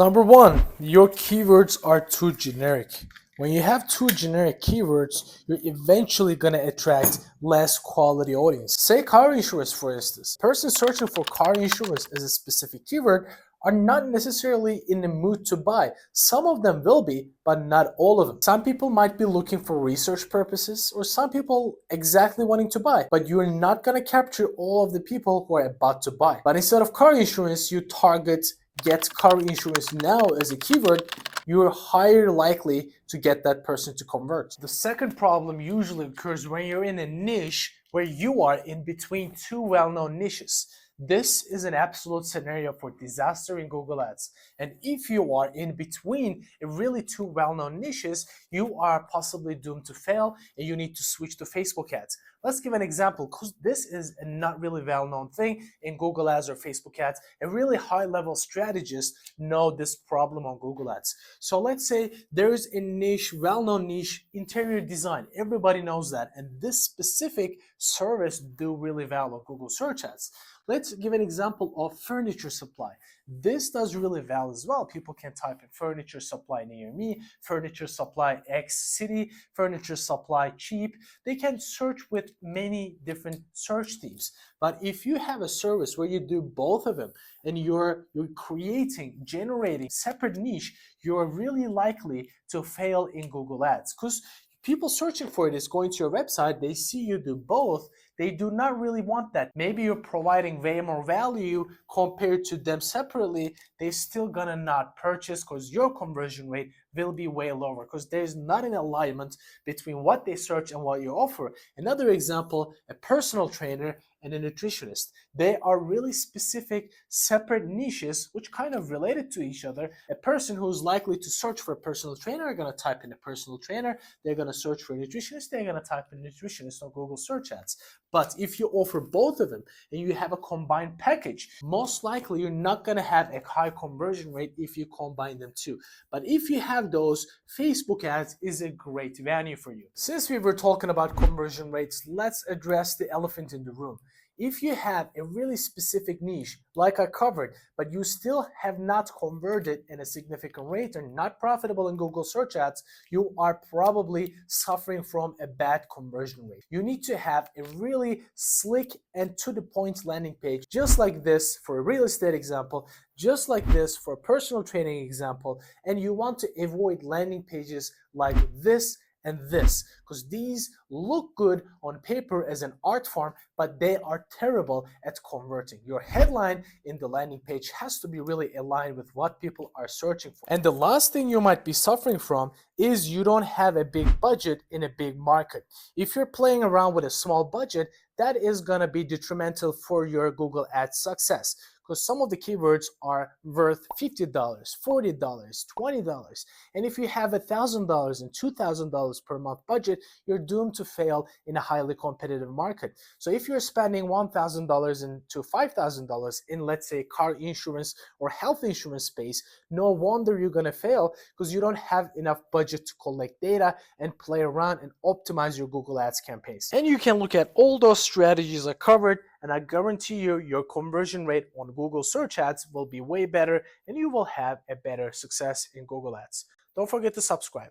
Number one, your keywords are too generic. When you have too generic keywords, you're eventually going to attract less quality audience. Say car insurance, for instance. Person searching for car insurance as a specific keyword are not necessarily in the mood to buy. Some of them will be, but not all of them. Some people might be looking for research purposes, or some people exactly wanting to buy, but you're not going to capture all of the people who are about to buy. But instead of car insurance, you target get car insurance now as a keyword, you're higher likely to get that person to convert. The second problem usually occurs when you're in a niche where you are in between two well-known niches. This is an absolute scenario for disaster in Google Ads. And if you are in between really two well-known niches, you are possibly doomed to fail and you need to switch to Facebook ads. Let's give an example, because this is a not really well-known thing in Google Ads or Facebook ads. A really high-level strategist know this problem on Google Ads. So let's say there is a niche, well-known niche, interior design. Everybody knows that. And this specific service do really well on Google search ads. Let's give an example of furniture supply. This does really well as well. People can type in furniture supply near me, furniture supply X city, furniture supply cheap. They can search with many different search themes. But if you have a service where you do both of them and you're generating separate niche, you're really likely to fail in Google Ads, because people searching for it is going to your website, they see you do both, they do not really want that. Maybe you're providing way more value compared to them separately, they're still gonna not purchase because your conversion rate will be way lower because there's not an alignment between what they search and what you offer. Another example, a personal trainer and a nutritionist. They are really specific, separate niches which kind of related to each other. A person who's likely to search for a personal trainer are going to type in a personal trainer. They're going to search for a nutritionist. They're going to type in nutritionist on Google search ads. But if you offer both of them and you have a combined package, most likely you're not going to have a high conversion rate if you combine them too. But if you have those, Facebook ads is a great venue for you. Since we were talking about conversion rates, let's address the elephant in the room. If you have a really specific niche, like I covered, but you still have not converted in a significant rate or not profitable in Google search ads, you are probably suffering from a bad conversion rate. You need to have a really slick and to the point landing page, just like this for a real estate example, just like this for a personal training example, and you want to avoid landing pages like this and this, because these look good on paper as an art form, but they are terrible at converting. Your headline in the landing page has to be really aligned with what people are searching for. And the last thing you might be suffering from is you don't have a big budget in a big market. If you're playing around with a small budget, that is going to be detrimental for your Google Ads success, because some of the keywords are worth $50, $40, $20. And if you have $1,000 and $2,000 per month budget, you're doomed to fail in a highly competitive market. So if you're spending $1,000 to $5,000 in, let's say, car insurance or health insurance space, no wonder you're going to fail, because you don't have enough budget to collect data and play around and optimize your Google Ads campaigns. And you can look at all those strategies I covered, and I guarantee you your conversion rate on Google search ads will be way better and you will have a better success in Google Ads. Don't forget to subscribe.